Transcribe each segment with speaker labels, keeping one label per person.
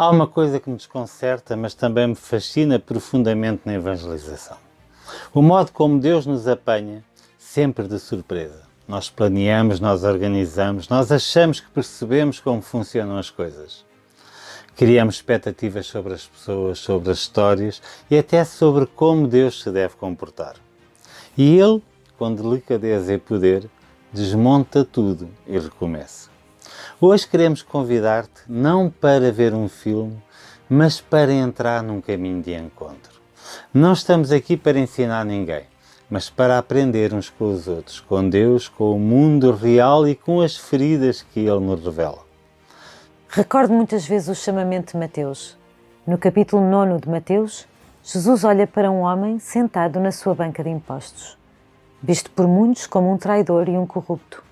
Speaker 1: Há uma coisa que me desconcerta, mas também me fascina profundamente na evangelização. O modo como Deus nos apanha, sempre de surpresa. Nós planeamos, nós organizamos, nós achamos que percebemos como funcionam as coisas. Criamos expectativas sobre as pessoas, sobre as histórias e até sobre como Deus se deve comportar. E Ele, com delicadeza e poder, desmonta tudo e recomeça. Hoje queremos convidar-te não para ver um filme, mas para entrar num caminho de encontro. Não estamos aqui para ensinar ninguém, mas para aprender uns com os outros, com Deus, com o mundo real e com as feridas que Ele nos revela.
Speaker 2: Recordo muitas vezes o chamamento de Mateus. No capítulo 9 de Mateus, Jesus olha para um homem sentado na sua banca de impostos, visto por muitos como um traidor e um corrupto,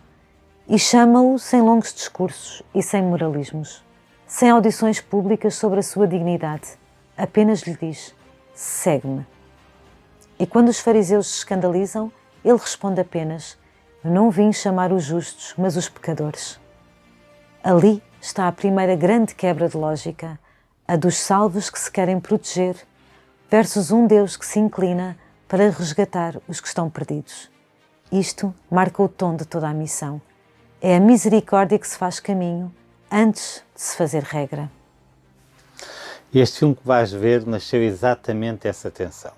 Speaker 2: e chama-o sem longos discursos e sem moralismos, sem audições públicas sobre a sua dignidade. Apenas lhe diz: segue-me. E quando os fariseus se escandalizam, ele responde apenas: eu não vim chamar os justos, mas os pecadores. Ali está a primeira grande quebra de lógica, a dos salvos que se querem proteger, versus um Deus que se inclina para resgatar os que estão perdidos. Isto marca o tom de toda a missão. É a misericórdia que se faz caminho antes de se fazer regra.
Speaker 1: Este filme que vais ver nasceu exatamente essa tensão.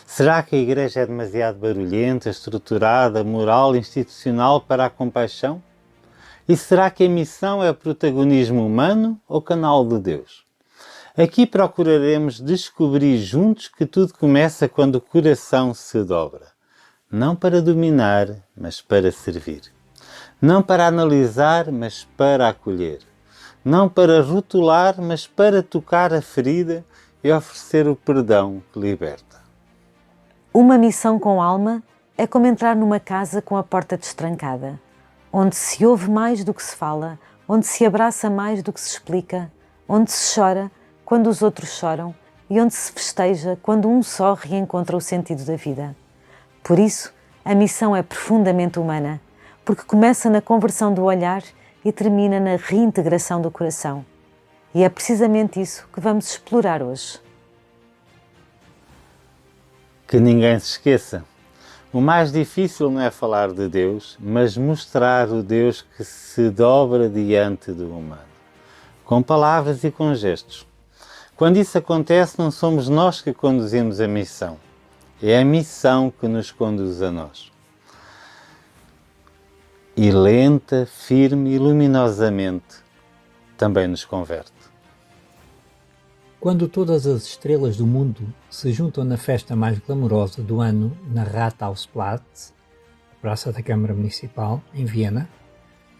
Speaker 1: Será que a Igreja é demasiado barulhenta, estruturada, moral, institucional para a compaixão? E será que a missão é protagonismo humano ou canal de Deus? Aqui procuraremos descobrir juntos que tudo começa quando o coração se dobra. Não para dominar, mas para servir. Não para analisar, mas para acolher. Não para rotular, mas para tocar a ferida e oferecer o perdão que liberta.
Speaker 2: Uma missão com alma é como entrar numa casa com a porta destrancada, onde se ouve mais do que se fala, onde se abraça mais do que se explica, onde se chora quando os outros choram e onde se festeja quando um só reencontra o sentido da vida. Por isso, a missão é profundamente humana, porque começa na conversão do olhar e termina na reintegração do coração. E é precisamente isso que vamos explorar hoje.
Speaker 1: Que ninguém se esqueça. O mais difícil não é falar de Deus, mas mostrar o Deus que se dobra diante do humano, com palavras e com gestos. Quando isso acontece, não somos nós que conduzimos a missão, é a missão que nos conduz a nós. E lenta, firme e luminosamente também nos converte.
Speaker 3: Quando todas as estrelas do mundo se juntam na festa mais glamourosa do ano na Rathausplatz, a Praça da Câmara Municipal, em Viena,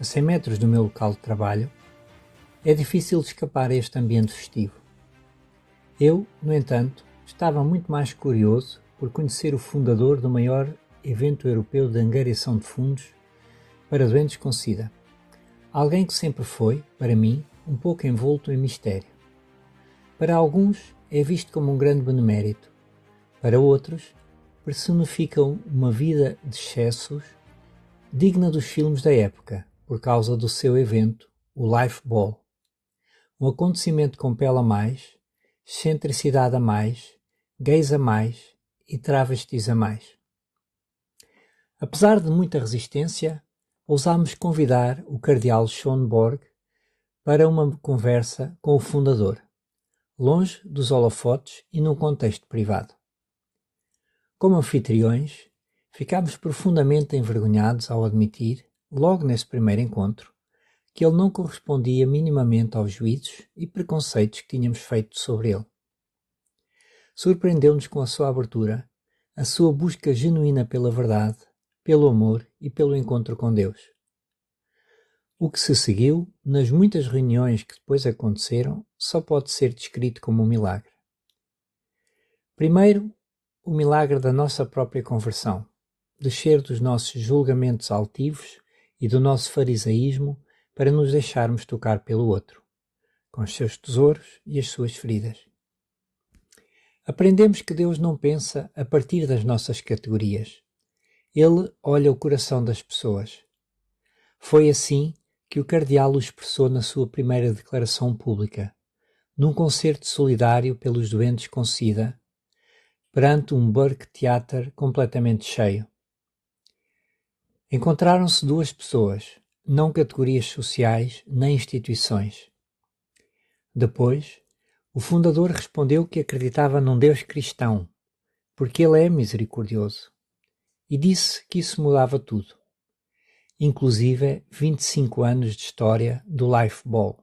Speaker 3: a 100 metros do meu local de trabalho, é difícil escapar a este ambiente festivo. Eu, no entanto, estava muito mais curioso por conhecer o fundador do maior evento europeu de angariação de fundos para doentes com SIDA. Alguém que sempre foi, para mim, um pouco envolto em mistério. Para alguns é visto como um grande benemérito, para outros personifica uma vida de excessos digna dos filmes da época por causa do seu evento, o Life Ball. Um acontecimento com pele a mais, excentricidade a mais, gays a mais e travestis a mais. Apesar de muita resistência, ousámos convidar o cardeal Schönborg para uma conversa com o fundador, longe dos holofotes e num contexto privado. Como anfitriões, ficámos profundamente envergonhados ao admitir, logo nesse primeiro encontro, que ele não correspondia minimamente aos juízos e preconceitos que tínhamos feito sobre ele. Surpreendeu-nos com a sua abertura, a sua busca genuína pela verdade, pelo amor e pelo encontro com Deus. O que se seguiu, nas muitas reuniões que depois aconteceram, só pode ser descrito como um milagre. Primeiro, o milagre da nossa própria conversão, descer dos nossos julgamentos altivos e do nosso farisaísmo para nos deixarmos tocar pelo outro, com os seus tesouros e as suas feridas. Aprendemos que Deus não pensa a partir das nossas categorias. Ele olha o coração das pessoas. Foi assim que o cardeal o expressou na sua primeira declaração pública, num concerto solidário pelos doentes com SIDA, perante um Burke Theatre completamente cheio. Encontraram-se duas pessoas, não categorias sociais nem instituições. Depois, o fundador respondeu que acreditava num Deus cristão, porque ele é misericordioso, e disse que isso mudava tudo, inclusive 25 anos de história do Life Ball.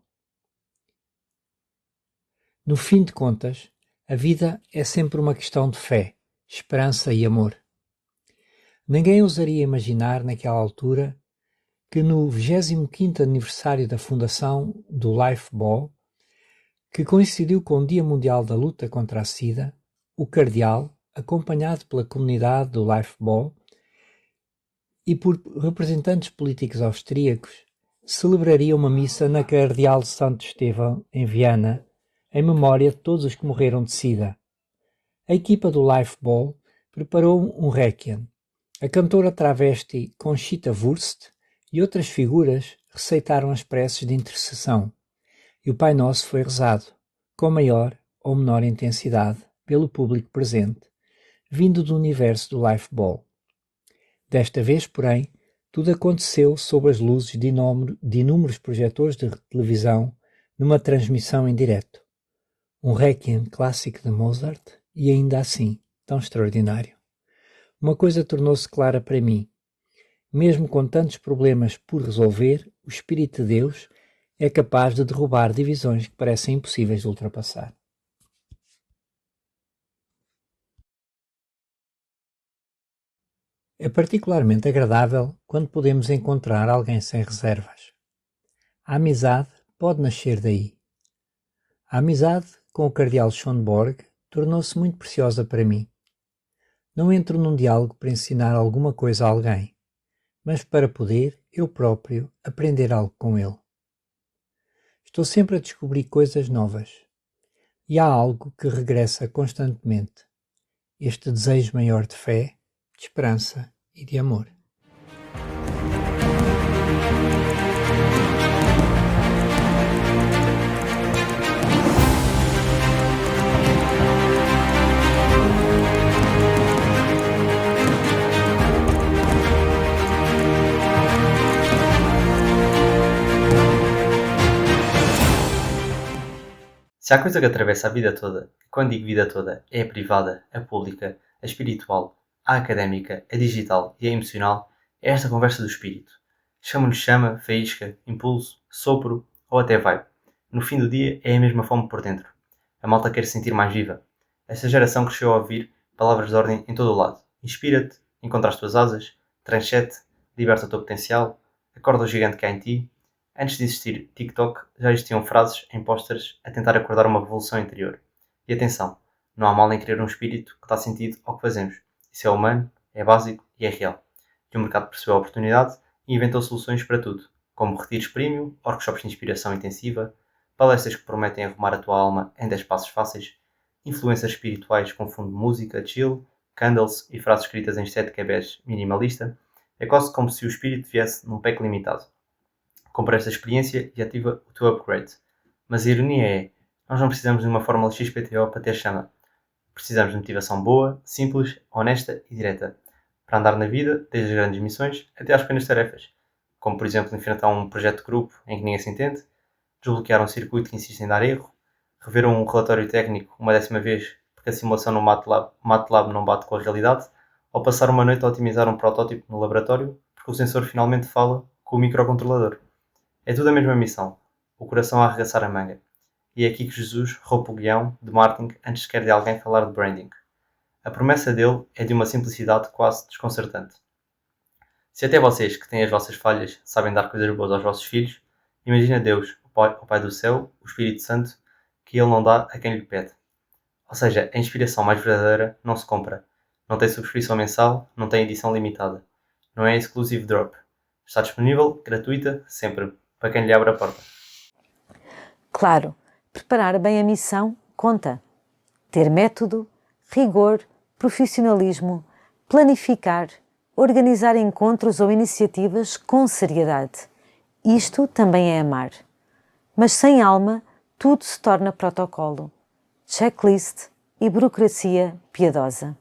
Speaker 3: No fim de contas, a vida é sempre uma questão de fé, esperança e amor. Ninguém ousaria imaginar naquela altura que no 25º aniversário da fundação do Life Ball, que coincidiu com o Dia Mundial da Luta contra a SIDA, o cardeal, acompanhado pela comunidade do Life Ball e por representantes políticos austríacos, celebraria uma missa na Cardeal de Santo Estevão, em Viana, em memória de todos os que morreram de SIDA. A equipa do Life Ball preparou um requiem. A cantora travesti Conchita Wurst e outras figuras receitaram as preces de intercessão, e o Pai Nosso foi rezado, com maior ou menor intensidade, pelo público presente, vindo do universo do Life Ball. Desta vez, porém, tudo aconteceu sob as luzes de inúmeros projetores de televisão numa transmissão em direto. Um requiem clássico de Mozart e ainda assim tão extraordinário. Uma coisa tornou-se clara para mim. Mesmo com tantos problemas por resolver, o Espírito de Deus é capaz de derrubar divisões que parecem impossíveis de ultrapassar. É particularmente agradável quando podemos encontrar alguém sem reservas. A amizade pode nascer daí. A amizade com o cardeal Schönborg tornou-se muito preciosa para mim. Não entro num diálogo para ensinar alguma coisa a alguém, mas para poder, eu próprio, aprender algo com ele. Estou sempre a descobrir coisas novas. E há algo que regressa constantemente. Este desejo maior de fé, de esperança e de amor.
Speaker 4: Se há coisa que atravessa a vida toda, e quando digo vida toda, é a privada, a pública, a espiritual, a académica, a digital e a emocional, é esta conversa do espírito. Chama-lhe chama, faísca, impulso, sopro ou até vibe. No fim do dia é a mesma fome por dentro. A malta quer se sentir mais viva. Esta geração cresceu a ouvir palavras de ordem em todo o lado. Inspira-te, encontra as tuas asas, transcende, liberta o teu potencial, acorda o gigante que há em ti. Antes de existir TikTok, já existiam frases em posters a tentar acordar uma revolução interior. E atenção, não há mal em querer um espírito que dá sentido ao que fazemos. Isso é humano, é básico e é real. E o mercado percebeu a oportunidade e inventou soluções para tudo, como retiros premium, workshops de inspiração intensiva, palestras que prometem arrumar a tua alma em 10 passos fáceis, influências espirituais com fundo de música, chill, candles e frases escritas em estética bege minimalista. É quase como se o espírito viesse num pack limitado. Compra esta experiência e ativa o teu upgrade. Mas a ironia é, nós não precisamos de uma fórmula XPTO para ter chama. Precisamos de motivação boa, simples, honesta e direta. Para andar na vida, desde as grandes missões até às pequenas tarefas. Como por exemplo enfrentar um projeto de grupo em que ninguém se entende, desbloquear um circuito que insiste em dar erro, rever um relatório técnico uma 10ª vez porque a simulação no MATLAB não bate com a realidade, ou passar uma noite a otimizar um protótipo no laboratório porque o sensor finalmente fala com o microcontrolador. É tudo a mesma missão, o coração a arregaçar a manga. E é aqui que Jesus rouba o guião de marketing antes sequer de alguém falar de branding. A promessa dele é de uma simplicidade quase desconcertante. Se até vocês, que têm as vossas falhas, sabem dar coisas boas aos vossos filhos, imagina Deus, o Pai do Céu, o Espírito Santo, que Ele não dá a quem lhe pede. Ou seja, a inspiração mais verdadeira não se compra. Não tem subscrição mensal, não tem edição limitada. Não é exclusive drop. Está disponível, gratuita, sempre, para quem lhe abre a porta.
Speaker 2: Claro, preparar bem a missão conta. Ter método, rigor, profissionalismo, planificar, organizar encontros ou iniciativas com seriedade. Isto também é amar. Mas sem alma, tudo se torna protocolo, checklist e burocracia piedosa.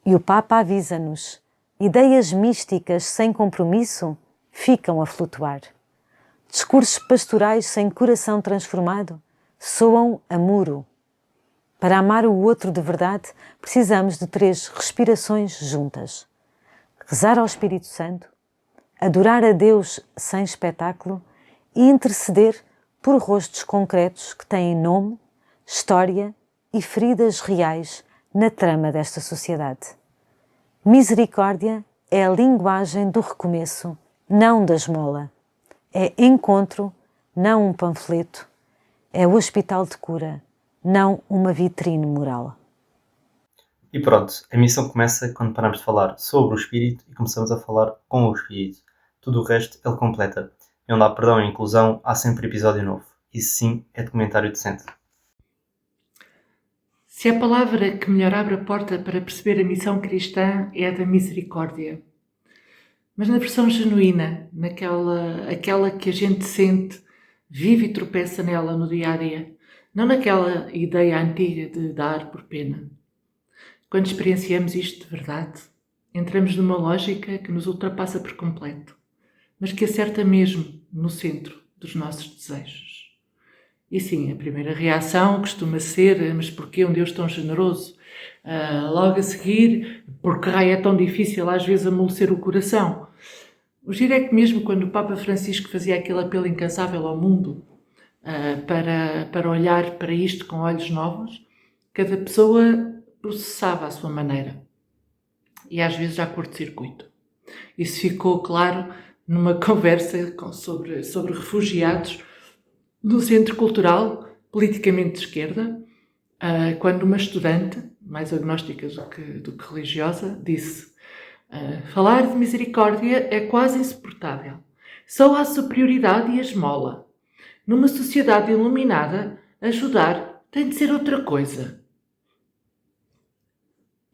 Speaker 2: E o Papa avisa-nos: ideias místicas sem compromisso ficam a flutuar. Discursos pastorais sem coração transformado soam a muro. Para amar o outro de verdade, precisamos de 3 respirações juntas: rezar ao Espírito Santo, adorar a Deus sem espetáculo e interceder por rostos concretos que têm nome, história e feridas reais na trama desta sociedade. Misericórdia é a linguagem do recomeço, não da esmola. É encontro, não um panfleto. É o hospital de cura, não uma vitrine moral.
Speaker 4: E pronto, a missão começa quando paramos de falar sobre o Espírito e começamos a falar com o Espírito. Tudo o resto ele completa. E onde há perdão e inclusão, há sempre episódio novo. Isso sim é documentário decente.
Speaker 5: Se a palavra que melhor abre a porta para perceber a missão cristã é a da misericórdia, mas na versão genuína, aquela que a gente sente, vive e tropeça nela no dia a dia, não naquela ideia antiga de dar por pena. Quando experienciamos isto de verdade, entramos numa lógica que nos ultrapassa por completo, mas que acerta mesmo no centro dos nossos desejos. E sim, a primeira reação costuma ser: mas porquê um Deus tão generoso? Logo a seguir, porque raio é tão difícil às vezes amolecer o coração? O giro é que mesmo quando o Papa Francisco fazia aquele apelo incansável ao mundo para olhar para isto com olhos novos, cada pessoa processava à sua maneira. E às vezes há curto-circuito. Isso ficou claro numa conversa sobre refugiados no Centro Cultural, politicamente de esquerda, quando uma estudante, mais agnóstica do que religiosa, disse: falar de misericórdia é quase insuportável. Só há superioridade e a esmola. Numa sociedade iluminada, ajudar tem de ser outra coisa.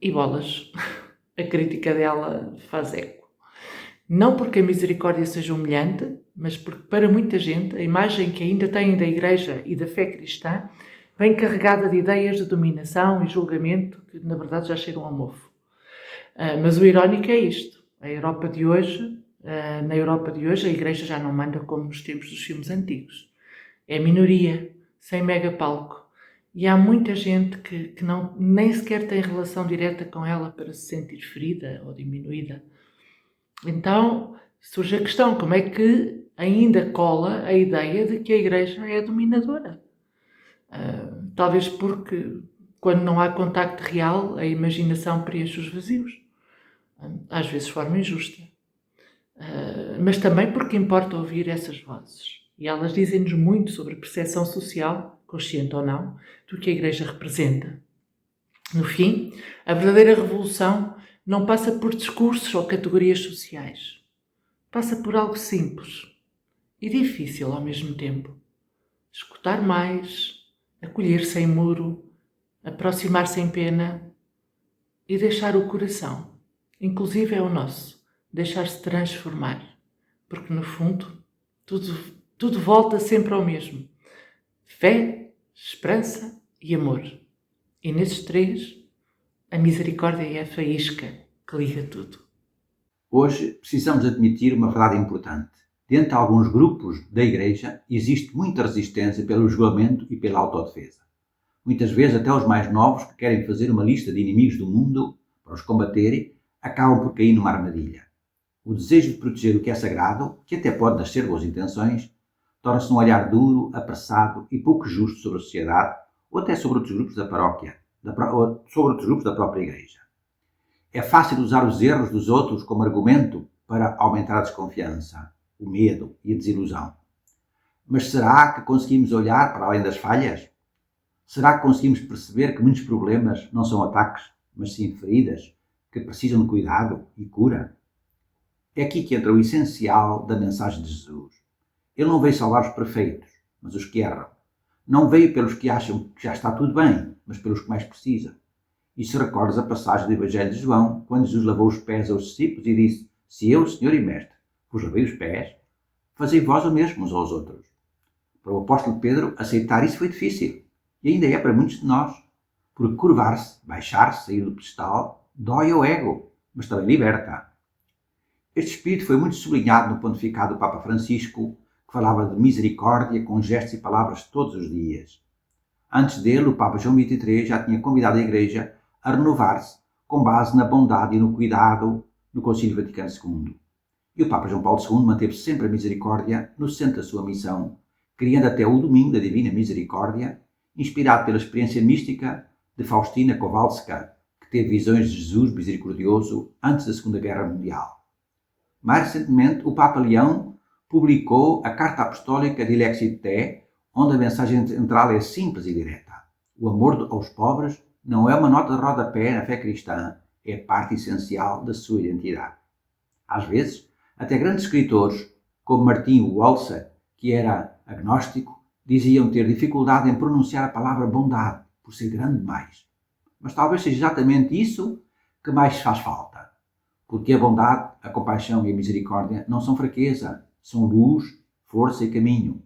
Speaker 5: E bolas, a crítica dela faz eco. Não porque a misericórdia seja humilhante, mas porque para muita gente a imagem que ainda têm da Igreja e da fé cristã vem carregada de ideias de dominação e julgamento que na verdade já cheiram a mofo. Mas o irónico é isto: na Europa de hoje a Igreja já não manda como nos tempos dos filmes antigos. É minoria, sem megapalco. E há muita gente que nem sequer tem relação direta com ela para se sentir ferida ou diminuída. Então surge a questão: como é que ainda cola a ideia de que a Igreja é dominadora? Talvez porque, quando não há contacto real, a imaginação preenche os vazios. Às vezes de forma injusta. Mas também porque importa ouvir essas vozes. E elas dizem-nos muito sobre a percepção social, consciente ou não, do que a Igreja representa. No fim, a verdadeira revolução não passa por discursos ou categorias sociais. Passa por algo simples e difícil ao mesmo tempo. Escutar mais, acolher sem muro, aproximar sem pena e deixar o coração, inclusive é o nosso, deixar-se transformar. Porque no fundo, tudo volta sempre ao mesmo. Fé, esperança e amor. E nesses 3, a misericórdia é a faísca que liga tudo.
Speaker 6: Hoje precisamos admitir uma verdade importante. Dentro de alguns grupos da Igreja existe muita resistência pelo julgamento e pela autodefesa. Muitas vezes até os mais novos que querem fazer uma lista de inimigos do mundo para os combaterem acabam por cair numa armadilha. O desejo de proteger o que é sagrado, que até pode nascer de boas intenções, torna-se um olhar duro, apressado e pouco justo sobre a sociedade ou até sobre outros grupos da paróquia, ou sobre outros grupos da própria Igreja. É fácil usar os erros dos outros como argumento para aumentar a desconfiança, o medo e a desilusão. Mas será que conseguimos olhar para além das falhas? Será que conseguimos perceber que muitos problemas não são ataques, mas sim feridas que precisam de cuidado e cura? É aqui que entra o essencial da mensagem de Jesus. Ele não veio salvar os perfeitos, mas os que erram. Não veio pelos que acham que já está tudo bem, mas pelos que mais precisam. E se recordas a passagem do Evangelho de João, quando Jesus lavou os pés aos discípulos e disse: se eu, Senhor e Mestre, vos lavei os pés, fazei vós o mesmo uns aos outros. Para o apóstolo Pedro, aceitar isso foi difícil. E ainda é para muitos de nós. Porque curvar-se, baixar-se, sair do pedestal, dói ao ego, mas também liberta. Este espírito foi muito sublinhado no pontificado do Papa Francisco, que falava de misericórdia com gestos e palavras todos os dias. Antes dele, o Papa João XXIII já tinha convidado a Igreja a renovar-se com base na bondade e no cuidado do Concílio Vaticano II. E o Papa João Paulo II manteve sempre a misericórdia no centro da sua missão, criando até o Domingo da Divina Misericórdia, inspirado pela experiência mística de Faustina Kowalska, que teve visões de Jesus misericordioso antes da Segunda Guerra Mundial. Mais recentemente, o Papa Leão publicou a Carta Apostólica de Dilexit Te, onde a mensagem central é simples e direta. O amor aos pobres não é uma nota de rodapé na fé cristã, é parte essencial da sua identidade. Às vezes, até grandes escritores, como Martin Walser, que era agnóstico, diziam ter dificuldade em pronunciar a palavra bondade, por ser grande demais. Mas talvez seja exatamente isso que mais faz falta. Porque a bondade, a compaixão e a misericórdia não são fraqueza, são luz, força e caminho.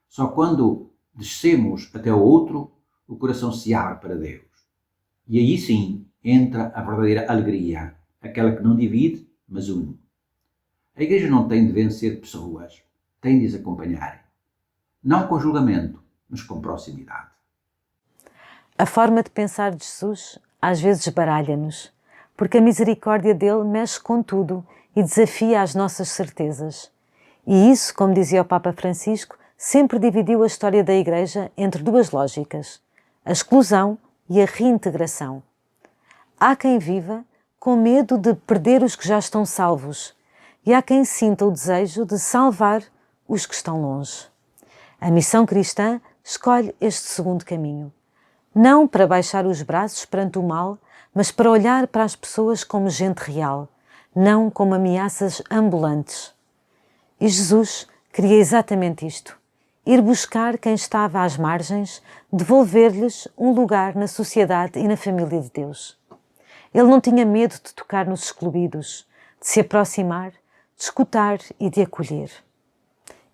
Speaker 6: Só quando descemos até o outro, o coração se abre para Deus. E aí sim entra a verdadeira alegria, aquela que não divide, mas une. A Igreja não tem de vencer pessoas, tem de as acompanhar. Não com julgamento, mas com proximidade.
Speaker 2: A forma de pensar de Jesus às vezes baralha-nos, porque a misericórdia dele mexe com tudo e desafia as nossas certezas. E isso, como dizia o Papa Francisco, sempre dividiu a história da Igreja entre duas lógicas, a exclusão e a reintegração. Há quem viva com medo de perder os que já estão salvos e há quem sinta o desejo de salvar os que estão longe. A missão cristã escolhe este segundo caminho. Não para baixar os braços perante o mal, mas para olhar para as pessoas como gente real, não como ameaças ambulantes. E Jesus queria exatamente isto, ir buscar quem estava às margens, devolver-lhes um lugar na sociedade e na família de Deus. Ele não tinha medo de tocar nos excluídos, de se aproximar, de escutar e de acolher.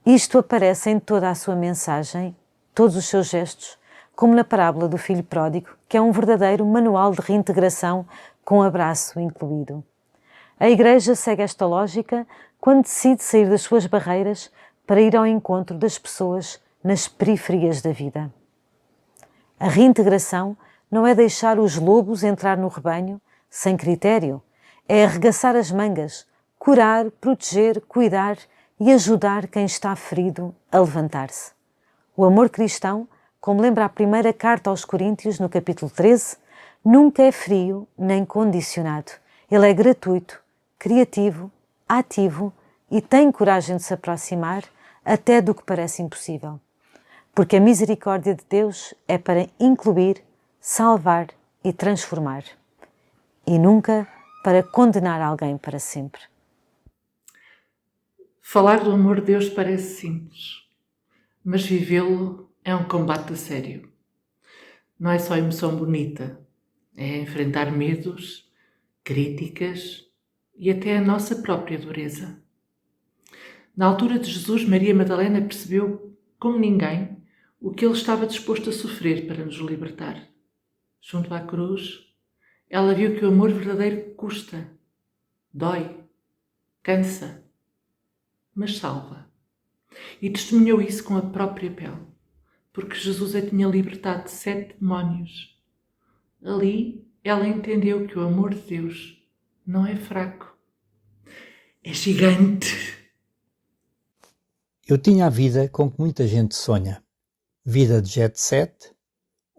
Speaker 2: Isto aparece em toda a sua mensagem, todos os seus gestos, como na parábola do filho pródigo, que é um verdadeiro manual de reintegração com abraço incluído. A Igreja segue esta lógica quando decide sair das suas barreiras para ir ao encontro das pessoas nas periferias da vida. A reintegração não é deixar os lobos entrar no rebanho sem critério, é arregaçar as mangas, curar, proteger, cuidar e ajudar quem está ferido a levantar-se. O amor cristão, como lembra a primeira carta aos Coríntios, no capítulo 13, nunca é frio nem condicionado. Ele é gratuito, criativo, ativo e tem coragem de se aproximar até do que parece impossível. Porque a misericórdia de Deus é para incluir, salvar e transformar. E nunca para condenar alguém para sempre.
Speaker 5: Falar do amor de Deus parece simples, mas vivê-lo é um combate a sério. Não é só emoção bonita, é enfrentar medos, críticas e até a nossa própria dureza. Na altura de Jesus, Maria Madalena percebeu, como ninguém, o que ele estava disposto a sofrer para nos libertar. Junto à cruz, ela viu que o amor verdadeiro custa, dói, cansa, mas salva. E testemunhou isso com a própria pele, porque Jesus a tinha libertado de 7 demónios. Ali, ela entendeu que o amor de Deus não é fraco, é gigante.
Speaker 3: Eu tinha a vida com que muita gente sonha. Vida de jet set,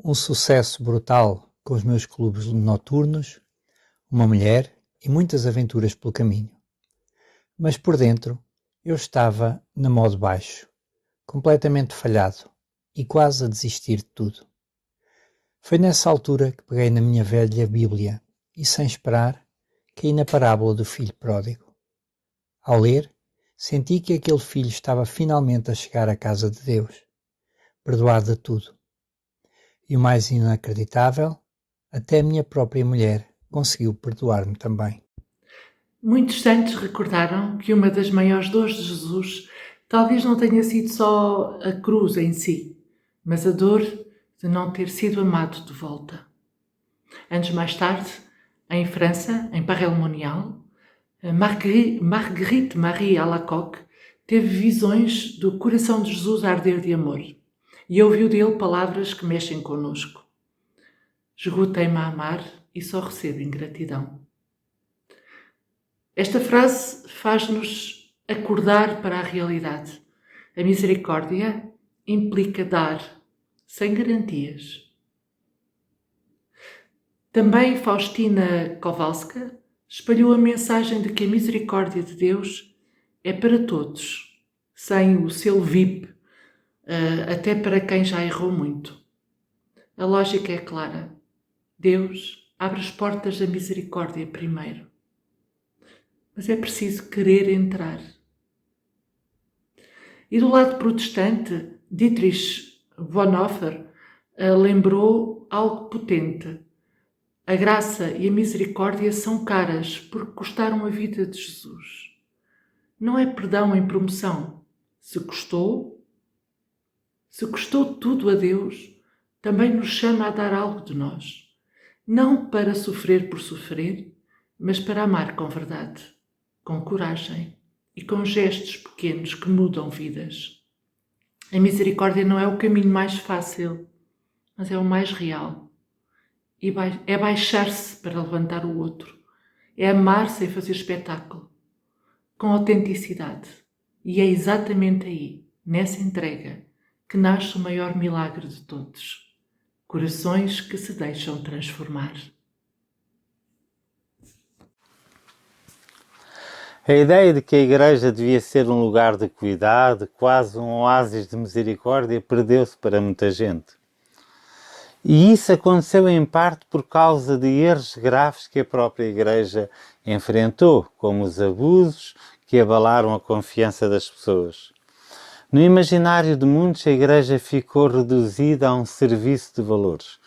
Speaker 3: um sucesso brutal com os meus clubes noturnos, uma mulher e muitas aventuras pelo caminho. Mas por dentro eu estava na modo baixo, completamente falhado e quase a desistir de tudo. Foi nessa altura que peguei na minha velha Bíblia e, sem esperar, caí na parábola do filho pródigo. Ao ler, senti que aquele filho estava finalmente a chegar à casa de Deus, perdoado de tudo. E o mais inacreditável, até a minha própria mulher conseguiu perdoar-me também.
Speaker 5: Muitos santos recordaram que uma das maiores dores de Jesus Talvez não tenha sido só a cruz em si, mas a dor de não ter sido amado de volta. Anos mais tarde, em França, em Paray-le-Monial, Marguerite Marie Alacoque teve visões do coração de Jesus a arder de amor e ouviu dele palavras que mexem connosco. Esgotei-me a amar e só recebo ingratidão. Esta frase faz-nos acordar para a realidade. A misericórdia implica dar, sem garantias. Também Faustina Kowalska espalhou a mensagem de que a misericórdia de Deus é para todos, sem o selo VIP, até para quem já errou muito. A lógica é clara. Deus abre as portas da misericórdia primeiro. Mas é preciso querer entrar. E do lado protestante, Dietrich Bonhoeffer lembrou algo potente. A graça e a misericórdia são caras porque custaram a vida de Jesus. Não é perdão em promoção. Se custou tudo a Deus, também nos chama a dar algo de nós. Não para sofrer por sofrer, mas para amar com verdade, com coragem e com gestos pequenos que mudam vidas. A misericórdia não é o caminho mais fácil, mas é o mais real. E é baixar-se para levantar o outro. É amar sem fazer espetáculo, com autenticidade. E é exatamente aí, nessa entrega, que nasce o maior milagre de todos. Corações que se deixam transformar.
Speaker 1: A ideia de que a Igreja devia ser um lugar de cuidado, quase um oásis de misericórdia, perdeu-se para muita gente. E isso aconteceu em parte por causa de erros graves que a própria Igreja enfrentou, como os abusos que abalaram a confiança das pessoas. No imaginário de muitos, a Igreja ficou reduzida a um serviço de valores.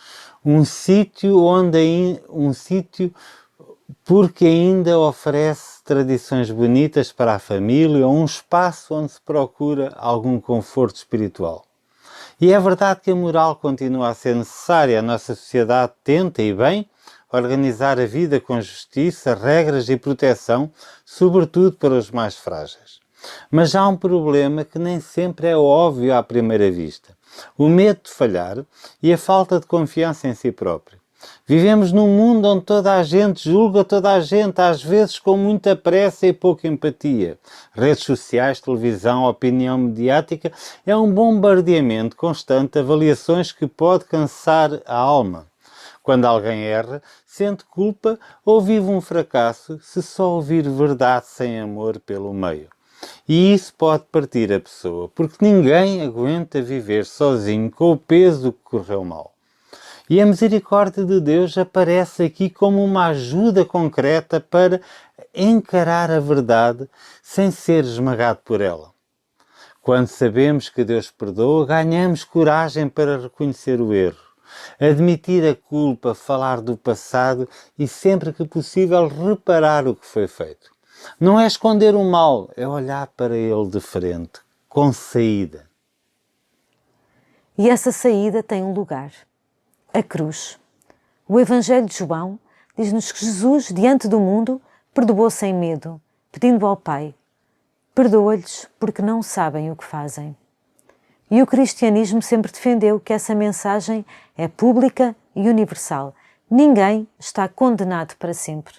Speaker 1: Um sítio porque ainda oferece tradições bonitas para a família ou um espaço onde se procura algum conforto espiritual. E é verdade que a moral continua a ser necessária. A nossa sociedade tenta, e bem, organizar a vida com justiça, regras e proteção, sobretudo para os mais frágeis. Mas há um problema que nem sempre é óbvio à primeira vista. O medo de falhar e a falta de confiança em si próprio. Vivemos num mundo onde toda a gente julga toda a gente, às vezes com muita pressa e pouca empatia. Redes sociais, televisão, opinião mediática é um bombardeamento constante de avaliações que pode cansar a alma. Quando alguém erra, sente culpa ou vive um fracasso se só ouvir verdade sem amor pelo meio. E isso pode partir a pessoa, porque ninguém aguenta viver sozinho com o peso do que correu mal. E a misericórdia de Deus aparece aqui como uma ajuda concreta para encarar a verdade sem ser esmagado por ela. Quando sabemos que Deus perdoa, ganhamos coragem para reconhecer o erro, admitir a culpa, falar do passado e, sempre que possível, reparar o que foi feito. Não é esconder o mal, é olhar para ele de frente, com saída.
Speaker 2: E essa saída tem um lugar. A cruz. O Evangelho de João diz-nos que Jesus, diante do mundo, perdoou sem medo, pedindo ao Pai: perdoa-lhes porque não sabem o que fazem. E o cristianismo sempre defendeu que essa mensagem é pública e universal. Ninguém está condenado para sempre.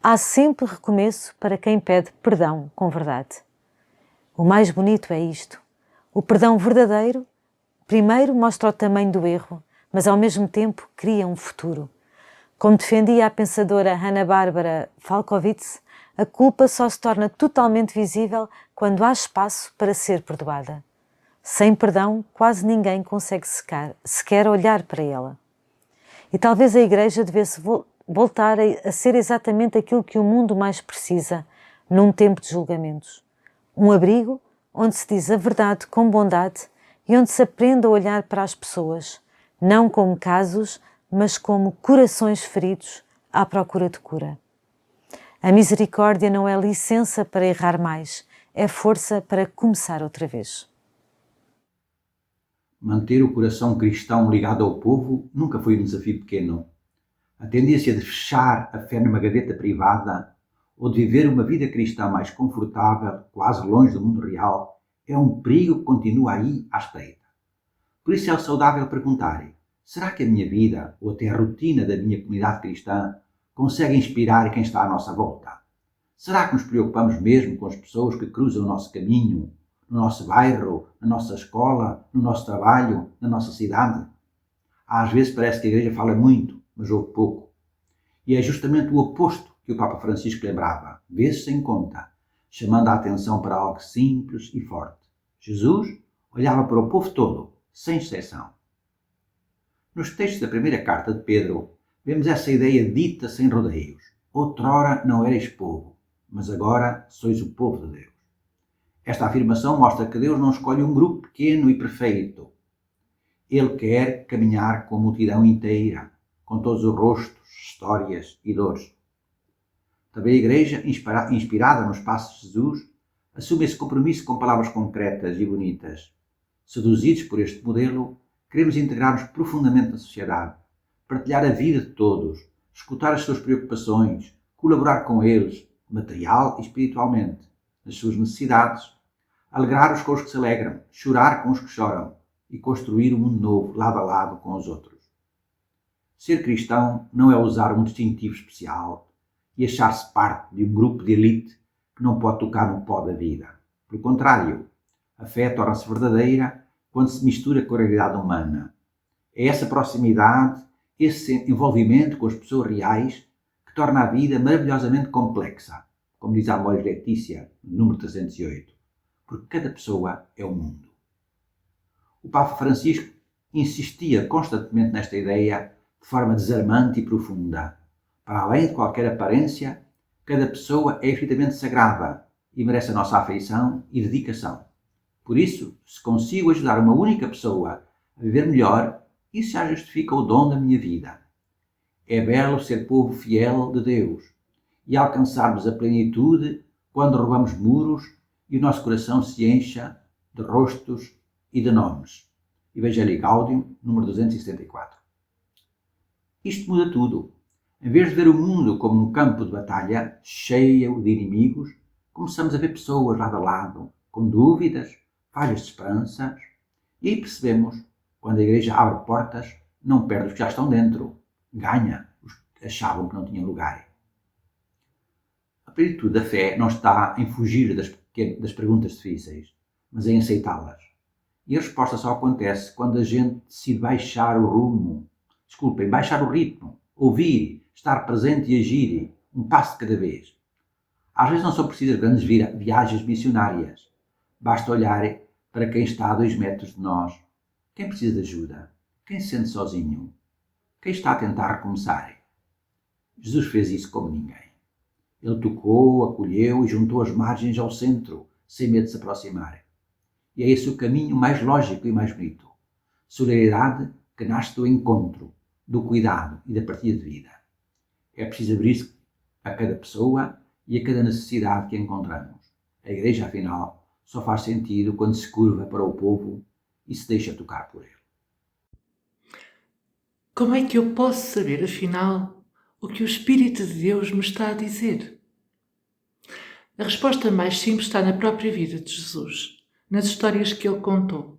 Speaker 2: Há sempre recomeço para quem pede perdão com verdade. O mais bonito é isto. O perdão verdadeiro, primeiro, mostra o tamanho do erro, mas ao mesmo tempo cria um futuro. Como defendia a pensadora Hanna-Barbera Falkowitz, a culpa só se torna totalmente visível quando há espaço para ser perdoada. Sem perdão, quase ninguém consegue sequer olhar para ela. E talvez a Igreja devesse voltar a ser exatamente aquilo que o mundo mais precisa num tempo de julgamentos. Um abrigo onde se diz a verdade com bondade e onde se aprende a olhar para as pessoas, não como casos, mas como corações feridos à procura de cura. A misericórdia não é licença para errar mais, é força para começar outra vez.
Speaker 6: Manter o coração cristão ligado ao povo nunca foi um desafio pequeno. A tendência de fechar a fé numa gaveta privada ou de viver uma vida cristã mais confortável, quase longe do mundo real, é um perigo que continua aí à espreita. Por isso é saudável perguntar: será que a minha vida, ou até a rotina da minha comunidade cristã, consegue inspirar quem está à nossa volta? Será que nos preocupamos mesmo com as pessoas que cruzam o nosso caminho, no nosso bairro, na nossa escola, no nosso trabalho, na nossa cidade? Às vezes parece que a Igreja fala muito, mas ouve pouco. E é justamente o oposto que o Papa Francisco lembrava, vezes sem conta, chamando a atenção para algo simples e forte. Jesus olhava para o povo todo, sem exceção. Nos textos da primeira carta de Pedro, vemos essa ideia dita sem rodeios. Outrora não erais povo, mas agora sois o povo de Deus. Esta afirmação mostra que Deus não escolhe um grupo pequeno e perfeito. Ele quer caminhar com a multidão inteira, com todos os rostos, histórias e dores. Também a Igreja, inspirada nos passos de Jesus, assume esse compromisso com palavras concretas e bonitas. Seduzidos por este modelo, queremos integrar-nos profundamente na sociedade, partilhar a vida de todos, escutar as suas preocupações, colaborar com eles, material e espiritualmente, nas suas necessidades, alegrar-os com os que se alegram, chorar com os que choram e construir um mundo novo, lado a lado com os outros. Ser cristão não é usar um distintivo especial e achar-se parte de um grupo de elite que não pode tocar no pó da vida. Pelo contrário, a fé torna-se verdadeira quando se mistura com a realidade humana. É essa proximidade, esse envolvimento com as pessoas reais que torna a vida maravilhosamente complexa, como diz a Amoris Laetitia, número 308, porque cada pessoa é um mundo. O Papa Francisco insistia constantemente nesta ideia de forma desarmante e profunda. Para além de qualquer aparência, cada pessoa é infinitamente sagrada e merece a nossa afeição e dedicação. Por isso, se consigo ajudar uma única pessoa a viver melhor, isso já justifica o dom da minha vida. É belo ser povo fiel de Deus e alcançarmos a plenitude quando roubamos muros e o nosso coração se encha de rostos e de nomes. Evangelii Gaudium, número 274. Isto muda tudo. Em vez de ver o mundo como um campo de batalha cheio de inimigos, começamos a ver pessoas lado a lado, com dúvidas, falhas de esperanças, e aí percebemos, quando a Igreja abre portas, não perde os que já estão dentro, ganha os que achavam que não tinham lugar. A plenitude da fé não está em fugir das perguntas difíceis, mas em aceitá-las. E a resposta só acontece quando a gente decide baixar o ritmo, ouvir, estar presente e agir, um passo de cada vez. Às vezes não são precisas grandes viagens missionárias. Basta olhar para quem está a 2 metros de nós. Quem precisa de ajuda? Quem se sente sozinho? Quem está a tentar recomeçar? Jesus fez isso como ninguém. Ele tocou, acolheu e juntou as margens ao centro, sem medo de se aproximar. E é esse o caminho mais lógico e mais bonito. Solidariedade que nasce do encontro, do cuidado e da partilha de vida. É preciso abrir-se a cada pessoa e a cada necessidade que encontramos. A Igreja, afinal, só faz sentido quando se curva para o povo e se deixa tocar por ele.
Speaker 5: Como é que eu posso saber, afinal, o que o Espírito de Deus me está a dizer? A resposta mais simples está na própria vida de Jesus, nas histórias que ele contou,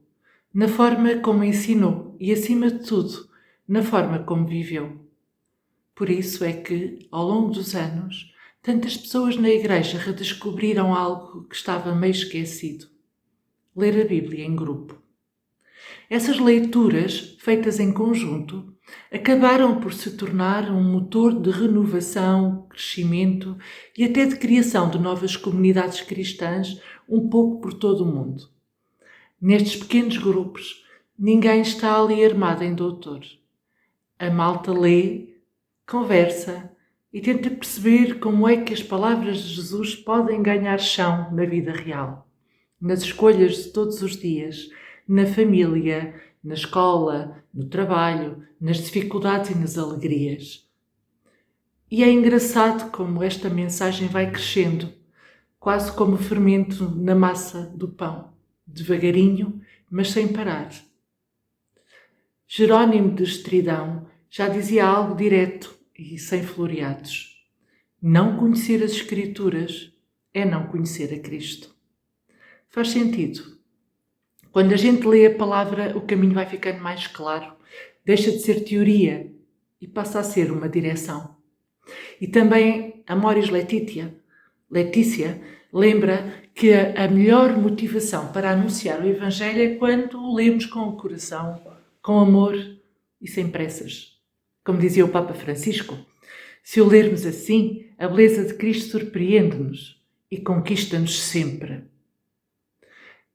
Speaker 5: na forma como ensinou e, acima de tudo, na forma como viveu. Por isso é que, ao longo dos anos, tantas pessoas na Igreja redescobriram algo que estava meio esquecido: ler a Bíblia em grupo. Essas leituras, feitas em conjunto, acabaram por se tornar um motor de renovação, crescimento e até de criação de novas comunidades cristãs um pouco por todo o mundo. Nestes pequenos grupos, ninguém está ali armado em doutor. A malta lê, conversa e tenta perceber como é que as palavras de Jesus podem ganhar chão na vida real, nas escolhas de todos os dias, na família, na escola, no trabalho, nas dificuldades e nas alegrias. E é engraçado como esta mensagem vai crescendo quase como fermento na massa do pão, devagarinho, mas sem parar. Jerónimo de Estridão já dizia algo direto e sem floreados. Não conhecer as Escrituras é não conhecer a Cristo. Faz sentido. Quando a gente lê a palavra, o caminho vai ficando mais claro, deixa de ser teoria e passa a ser uma direção. E também Amoris Laetitia lembra que a melhor motivação para anunciar o Evangelho é quando o lemos com o coração, com amor e sem pressas. Como dizia o Papa Francisco, se o lermos assim, a beleza de Cristo surpreende-nos e conquista-nos sempre.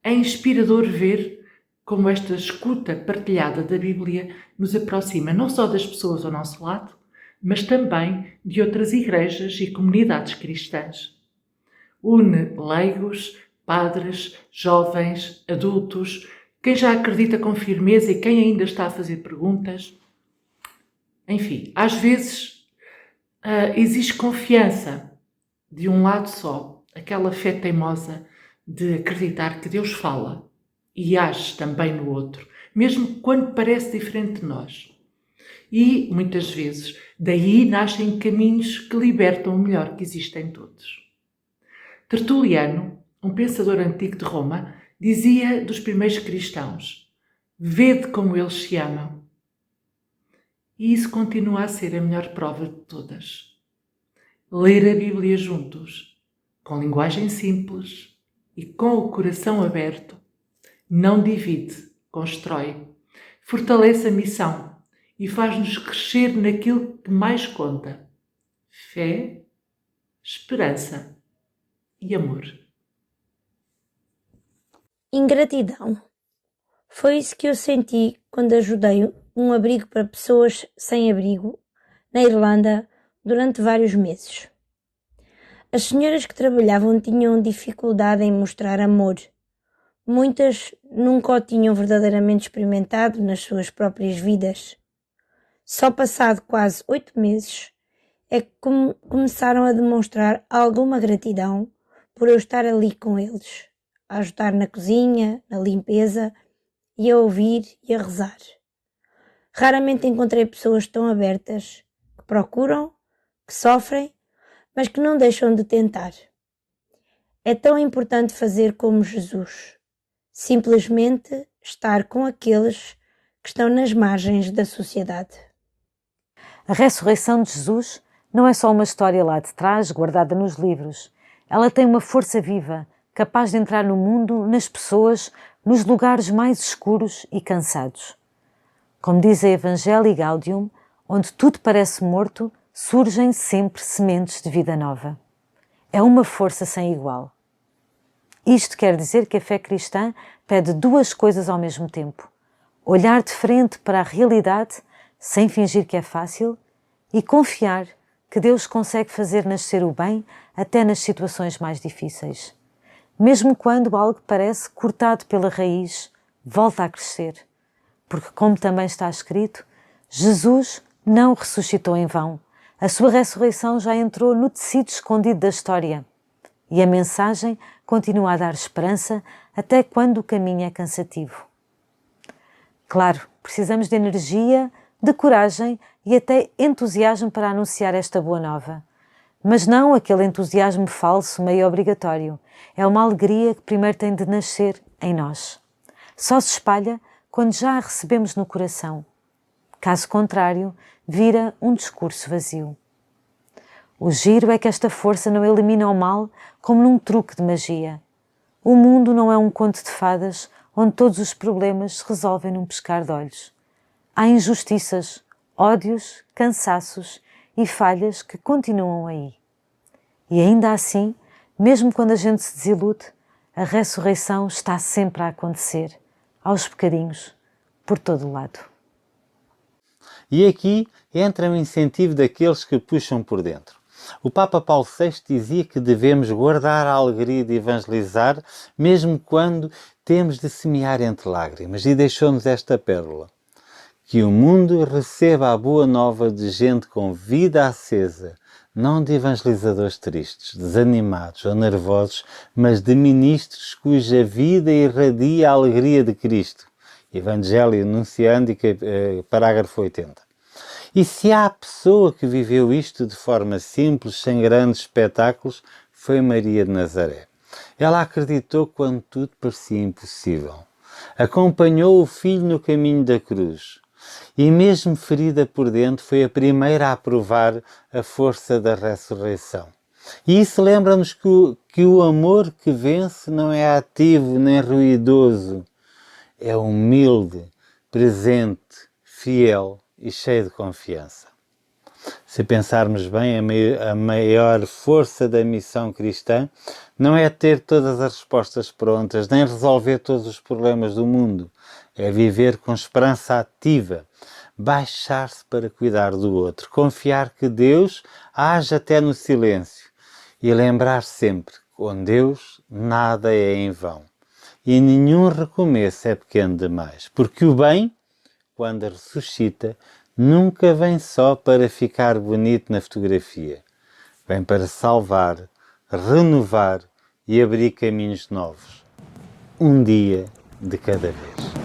Speaker 5: É inspirador ver como esta escuta partilhada da Bíblia nos aproxima não só das pessoas ao nosso lado, mas também de outras igrejas e comunidades cristãs. Une leigos, padres, jovens, adultos, quem já acredita com firmeza e quem ainda está a fazer perguntas. Enfim, às vezes existe confiança de um lado só, aquela fé teimosa de acreditar que Deus fala e age também no outro, mesmo quando parece diferente de nós. E, muitas vezes, daí nascem caminhos que libertam o melhor que existe em todos. Tertuliano, um pensador antigo de Roma, dizia dos primeiros cristãos: vede como eles se amam. E isso continua a ser a melhor prova de todas. Ler a Bíblia juntos, com linguagem simples e com o coração aberto, não divide, constrói, fortalece a missão e faz-nos crescer naquilo que mais conta: fé, esperança e amor.
Speaker 7: Ingratidão. Foi isso que eu senti quando ajudei um abrigo para pessoas sem abrigo na Irlanda durante vários meses. As senhoras que trabalhavam tinham dificuldade em mostrar amor. Muitas nunca o tinham verdadeiramente experimentado nas suas próprias vidas. Só passado quase 8 meses é que começaram a demonstrar alguma gratidão por eu estar ali com eles, a ajudar na cozinha, na limpeza e a ouvir e a rezar. Raramente encontrei pessoas tão abertas, que procuram, que sofrem, mas que não deixam de tentar. É tão importante fazer como Jesus, simplesmente estar com aqueles que estão nas margens da sociedade.
Speaker 2: A ressurreição de Jesus não é só uma história lá de trás, guardada nos livros. Ela tem uma força viva, capaz de entrar no mundo, nas pessoas, nos lugares mais escuros e cansados. Como diz a Evangelii Gaudium, onde tudo parece morto, surgem sempre sementes de vida nova. É uma força sem igual. Isto quer dizer que a fé cristã pede duas coisas ao mesmo tempo: olhar de frente para a realidade, sem fingir que é fácil, e confiar que Deus consegue fazer nascer o bem até nas situações mais difíceis. Mesmo quando algo parece cortado pela raiz, volta a crescer. Porque, como também está escrito, Jesus não ressuscitou em vão. A sua ressurreição já entrou no tecido escondido da história. E a mensagem continua a dar esperança até quando o caminho é cansativo. Claro, precisamos de energia, de coragem e até entusiasmo para anunciar esta boa nova. Mas não aquele entusiasmo falso, meio obrigatório. É uma alegria que primeiro tem de nascer em nós. Só se espalha quando já a recebemos no coração. Caso contrário, vira um discurso vazio. O giro é que esta força não elimina o mal como num truque de magia. O mundo não é um conto de fadas onde todos os problemas se resolvem num piscar de olhos. Há injustiças, ódios, cansaços e falhas que continuam aí. E ainda assim, mesmo quando a gente se desilude, a ressurreição está sempre a acontecer, aos bocadinhos, por todo o lado.
Speaker 1: E aqui entra o incentivo daqueles que puxam por dentro. O Papa Paulo VI dizia que devemos guardar a alegria de evangelizar, mesmo quando temos de semear entre lágrimas, e deixou-nos esta pérola: que o mundo receba a boa nova de gente com vida acesa, não de evangelizadores tristes, desanimados ou nervosos, mas de ministros cuja vida irradia a alegria de Cristo. Evangelho Anunciando, parágrafo 80. E se há pessoa que viveu isto de forma simples, sem grandes espetáculos, foi Maria de Nazaré. Ela acreditou quando tudo parecia impossível. Acompanhou o filho no caminho da cruz. E mesmo ferida por dentro, foi a primeira a provar a força da ressurreição. E isso lembra-nos que o amor que vence não é ativo nem ruidoso. É humilde, presente, fiel e cheio de confiança. Se pensarmos bem, a maior força da missão cristã não é ter todas as respostas prontas, nem resolver todos os problemas do mundo. É viver com esperança ativa, baixar-se para cuidar do outro, confiar que Deus age até no silêncio e lembrar sempre que com Deus nada é em vão. E nenhum recomeço é pequeno demais, porque o bem, quando ressuscita, nunca vem só para ficar bonito na fotografia. Vem para salvar, renovar e abrir caminhos novos. Um dia de cada vez.